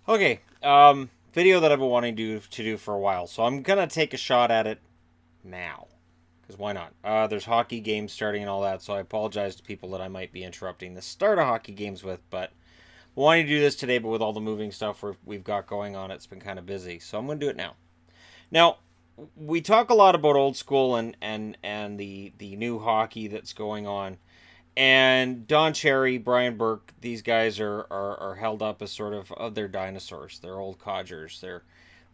Okay, video that I've been wanting to do for a while, so I'm gonna take a shot at it now, because why not? There's hockey games starting and all that, so I apologize to people that I might be interrupting the start of hockey games with, but I wanted to do this today, but with all the moving stuff we've got going on, it's been kind of busy, so I'm gonna do it now. Now, we talk a lot about old school and the new hockey that's going on. And Don Cherry, Brian Burke, these guys are held up as sort of their dinosaurs. They're old codgers.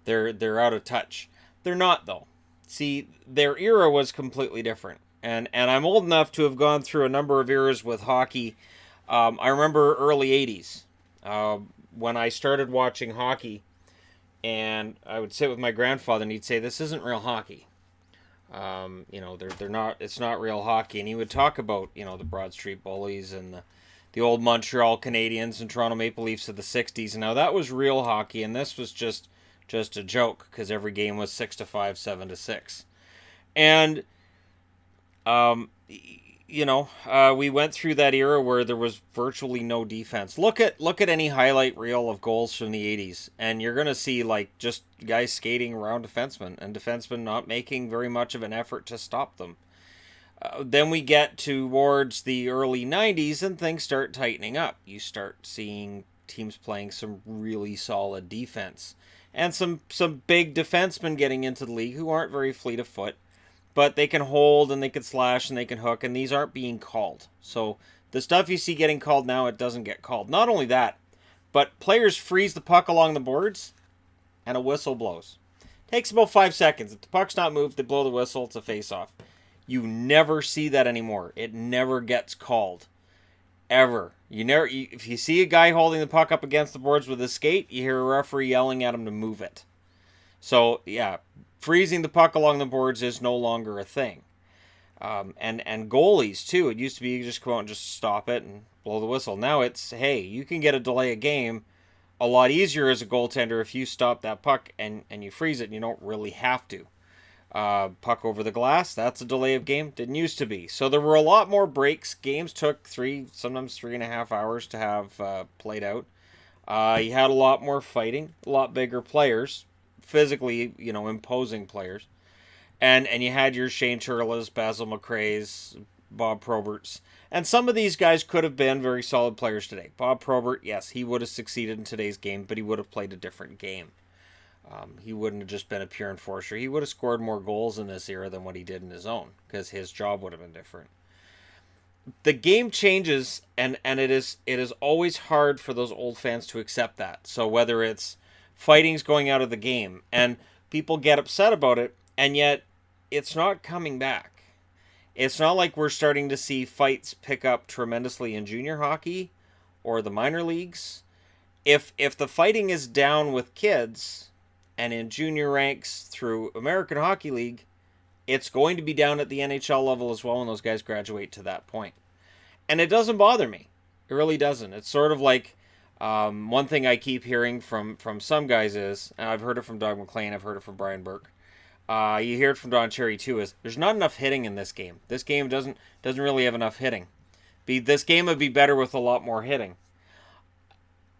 They're out of touch. They're not though. See, their era was completely different. And I'm old enough to have gone through a number of eras with hockey. I remember early '80s when I started watching hockey, and I would sit with my grandfather, and he'd say, "This isn't real hockey." They're not. It's not real hockey, and he would talk about the Broad Street Bullies and the old Montreal Canadiens and Toronto Maple Leafs of the '60s. And now that was real hockey, and this was just a joke because every game was 6-5, 7-6, and um, we went through that era where there was virtually no defense. Look at any highlight reel of goals from the '80s, and you're gonna see like just guys skating around defensemen and defensemen not making very much of an effort to stop them. Then we get towards the early '90s, and things start tightening up. You start seeing teams playing some really solid defense, and some big defensemen getting into the league who aren't very fleet of foot, but they can hold and they can slash and they can hook, and these aren't being called. So the stuff you see getting called now, it doesn't get called. Not only that, but players freeze the puck along the boards and a whistle blows. Takes about 5 seconds. If the puck's not moved, they blow the whistle. It's a face-off. You never see that anymore. It never gets called. Ever. If you see a guy holding the puck up against the boards with his skate, you hear a referee yelling at him to move it. So, yeah, freezing the puck along the boards is no longer a thing. And goalies, too. It used to be you just come out and just stop it and blow the whistle. Now it's, hey, you can get a delay of game a lot easier as a goaltender if you stop that puck and you freeze it and you don't really have to. Puck over the glass, that's a delay of game. Didn't used to be. So there were a lot more breaks. Games took sometimes 3.5 hours to have played out. You had a lot more fighting, a lot bigger players, physically, imposing players. And you had your Shane Churlas, Basil McRae's, Bob Proberts. And some of these guys could have been very solid players today. Bob Probert, yes, he would have succeeded in today's game, but he would have played a different game. He wouldn't have just been a pure enforcer. He would have scored more goals in this era than what he did in his own, because his job would have been different. The game changes, and it is always hard for those old fans to accept that. So whether it's fighting's going out of the game, and people get upset about it, and yet it's not coming back. It's not like we're starting to see fights pick up tremendously in junior hockey or the minor leagues. If the fighting is down with kids and in junior ranks through American Hockey League, it's going to be down at the NHL level as well when those guys graduate to that point. And it doesn't bother me. It really doesn't. It's sort of like one thing I keep hearing from some guys is, and I've heard it from Doug McLean, I've heard it from Brian Burke, you hear it from Don Cherry too, is there's not enough hitting in this game. This game doesn't really have enough hitting. This game would be better with a lot more hitting.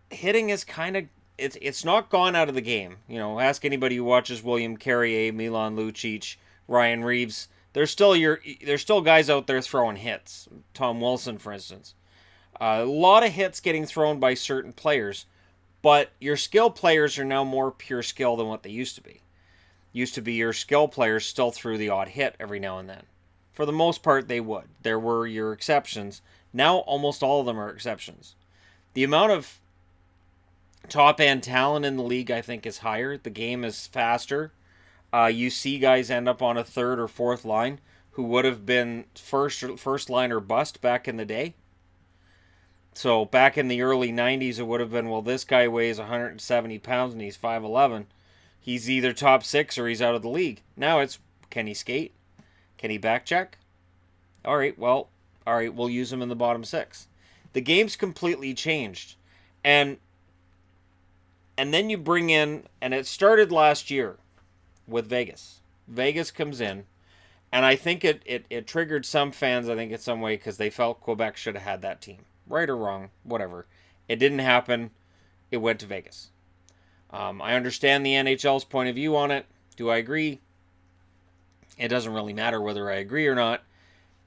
Hitting is kind of it's not gone out of the game. Ask anybody who watches William Carrier, Milan Lucic, Ryan Reeves. There's still guys out there throwing hits. Tom Wilson, for instance. A lot of hits getting thrown by certain players, but your skill players are now more pure skill than what they used to be. Used to be your skill players still threw the odd hit every now and then. For the most part, they would. There were your exceptions. Now, almost all of them are exceptions. The amount of top-end talent in the league, I think, is higher. The game is faster. You see guys end up on a third or fourth line who would have been first line or bust back in the day. So back in the early 90s, it would have been, well, this guy weighs 170 pounds and he's 5'11". He's either top six or he's out of the league. Now it's, can he skate? Can he back check? All right, we'll use him in the bottom six. The game's completely changed. And then you bring in, and it started last year with Vegas. Vegas comes in, and I think it triggered some fans, I think, in some way, because they felt Quebec should have had that team. Right or wrong, whatever. It didn't happen. It went to Vegas. I understand the NHL's point of view on it. Do I agree? It doesn't really matter whether I agree or not.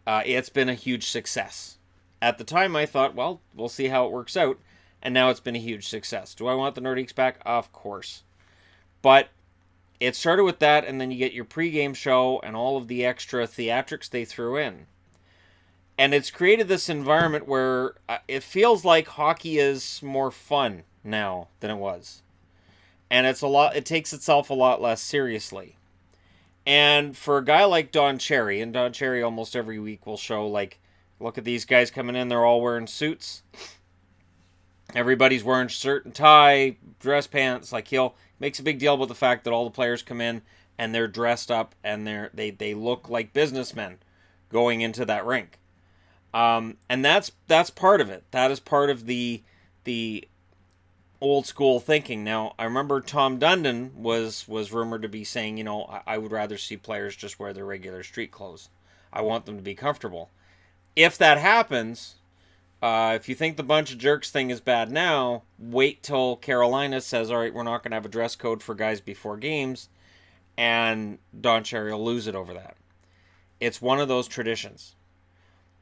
It's been a huge success. At the time, I thought, well, we'll see how it works out. And now it's been a huge success. Do I want the Nordiques back? Of course. But it started with that, and then you get your pregame show and all of the extra theatrics they threw in. And it's created this environment where it feels like hockey is more fun now than it was. And it takes itself a lot less seriously. And for a guy like Don Cherry, and Don Cherry almost every week will show, like, look at these guys coming in, they're all wearing suits. Everybody's wearing shirt and tie, dress pants. Like, he'll makes a big deal about the fact that all the players come in and they're dressed up and they look like businessmen going into that rink. And that's part of it. That is part of the old school thinking. Now, I remember Tom Dundon was rumored to be saying, you know, I would rather see players just wear their regular street clothes. I want them to be comfortable. If that happens, if you think the bunch of jerks thing is bad now, wait till Carolina says, all right, we're not going to have a dress code for guys before games, and Don Cherry will lose it over that. It's one of those traditions.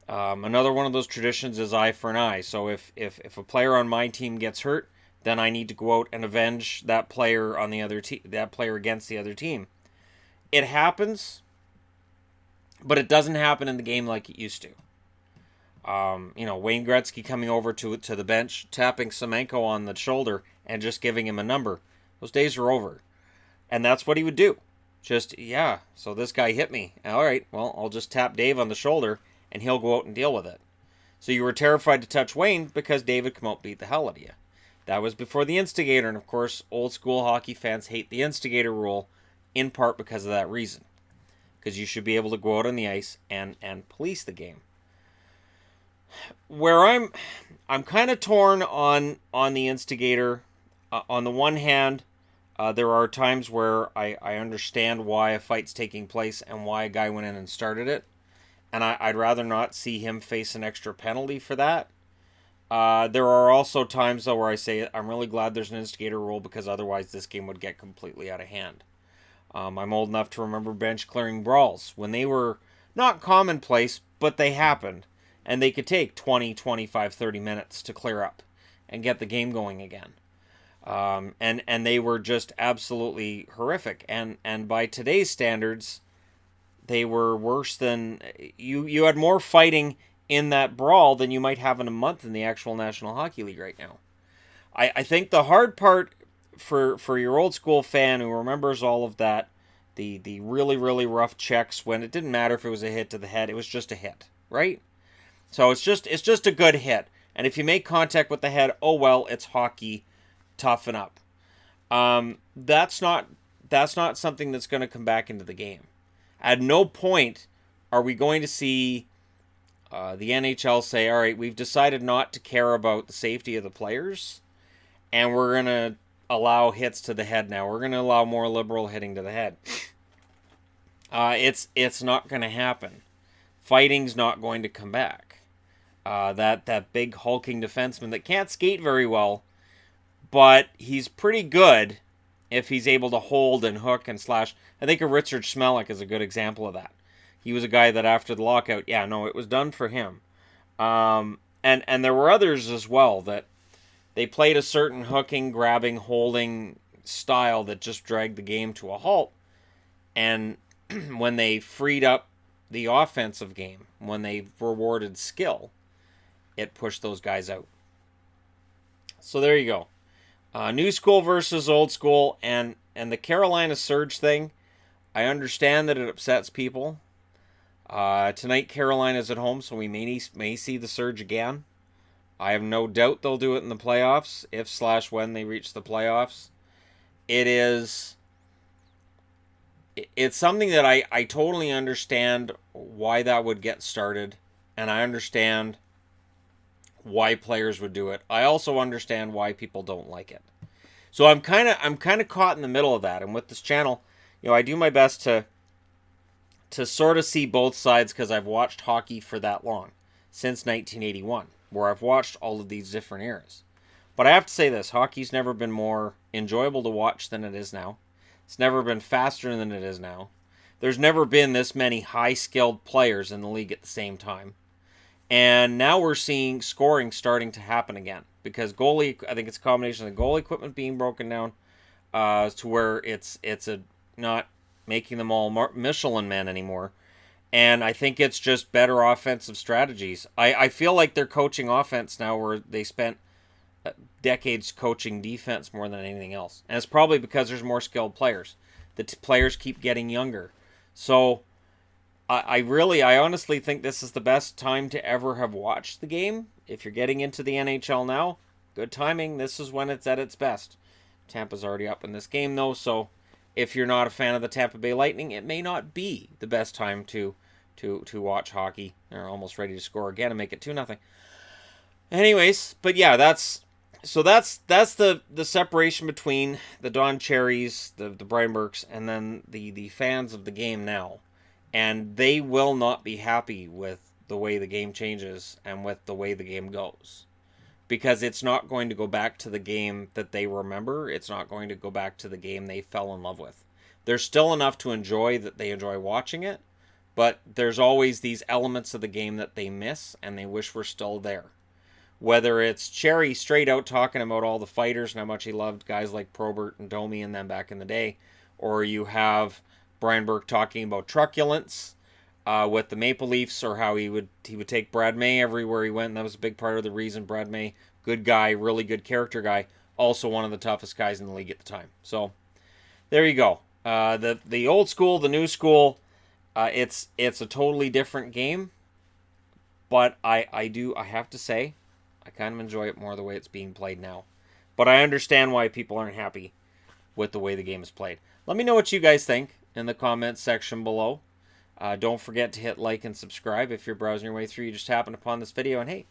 Another one of those traditions is eye for an eye. So if a player on my team gets hurt, then I need to go out and avenge that player on the other that player against the other team. It happens, but it doesn't happen in the game like it used to. You know, Wayne Gretzky coming over to the bench, tapping Semenko on the shoulder, and just giving him a number. Those days are over. And that's what he would do. Just, yeah, so this guy hit me. All right, well, I'll just tap Dave on the shoulder, and he'll go out and deal with it. So you were terrified to touch Wayne because Dave would come out and beat the hell out of you. That was before the instigator, and of course, old school hockey fans hate the instigator rule, in part because of that reason. Because you should be able to go out on the ice and police the game. Where I'm kind of torn on the instigator. On the one hand, there are times where I understand why a fight's taking place and why a guy went in and started it. And I'd rather not see him face an extra penalty for that. There are also times, though, where I say I'm really glad there's an instigator rule because otherwise this game would get completely out of hand. I'm old enough to remember bench clearing brawls when they were not commonplace, but they happened. And they could take 20, 25, 30 minutes to clear up and get the game going again. And they were just absolutely horrific. And by today's standards, they were worse than... You had more fighting in that brawl than you might have in a month in the actual National Hockey League right now. I think the hard part for your old school fan who remembers all of that, the really, really rough checks when it didn't matter if it was a hit to the head, it was just a hit, right? So it's just a good hit. And if you make contact with the head, oh well, it's hockey, toughen up. That's not something that's going to come back into the game. At no point are we going to see the NHL say, all right, we've decided not to care about the safety of the players, and we're going to allow hits to the head now. We're going to allow more liberal hitting to the head. It's not going to happen. Fighting's not going to come back. That big hulking defenseman that can't skate very well, but he's pretty good if he's able to hold and hook and slash. I think Richard Schmelik is a good example of that. He was a guy that after the lockout, it was done for him. And there were others as well that they played a certain hooking, grabbing, holding style that just dragged the game to a halt. And when they freed up the offensive game, when they rewarded skill, it pushed those guys out. So there you go. New school versus old school, and the Carolina Surge thing, I understand that it upsets people. Tonight Carolina's at home, so we may see the Surge again. I have no doubt they'll do it in the playoffs, if/when they reach the playoffs. It's something that I totally understand why that would get started, and I understand why players would do it. I also understand why people don't like it. So I'm kind of caught in the middle of that. And with this channel, I do my best to sort of see both sides because I've watched hockey for that long, since 1981, where I've watched all of these different eras. But I have to say this, hockey's never been more enjoyable to watch than it is now. It's never been faster than it is now. There's never been this many high-skilled players in the league at the same time. And now we're seeing scoring starting to happen again. Because goalie, I think it's a combination of the goal equipment being broken down to where it's not making them all Michelin men anymore. And I think it's just better offensive strategies. I feel like they're coaching offense now where they spent decades coaching defense more than anything else. And it's probably because there's more skilled players. The players keep getting younger. So I honestly think this is the best time to ever have watched the game. If you're getting into the NHL now, good timing. This is when it's at its best. Tampa's already up in this game, though, so if you're not a fan of the Tampa Bay Lightning, it may not be the best time to watch hockey. They're almost ready to score again and make it 2-0. Anyways, but yeah, that's the separation between the Don Cherries, the Brian Burks, and then the fans of the game now. And they will not be happy with the way the game changes and with the way the game goes. Because it's not going to go back to the game that they remember. It's not going to go back to the game they fell in love with. There's still enough to enjoy that they enjoy watching it. But there's always these elements of the game that they miss and they wish were still there. Whether it's Cherry straight out talking about all the fighters and how much he loved guys like Probert and Domi and them back in the day. Or you have Brian Burke talking about truculence with the Maple Leafs, or how he would take Brad May everywhere he went. And that was a big part of the reason. Brad May, good guy, really good character guy, also one of the toughest guys in the league at the time. So there you go. The old school, the new school, it's a totally different game. But I have to say, I kind of enjoy it more the way it's being played now. But I understand why people aren't happy with the way the game is played. Let me know what you guys think in the comments section below. Don't forget to hit like and subscribe if you're browsing your way through. You just happened upon this video. And hey,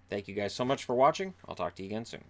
thank you guys so much for watching. I'll talk to you again soon.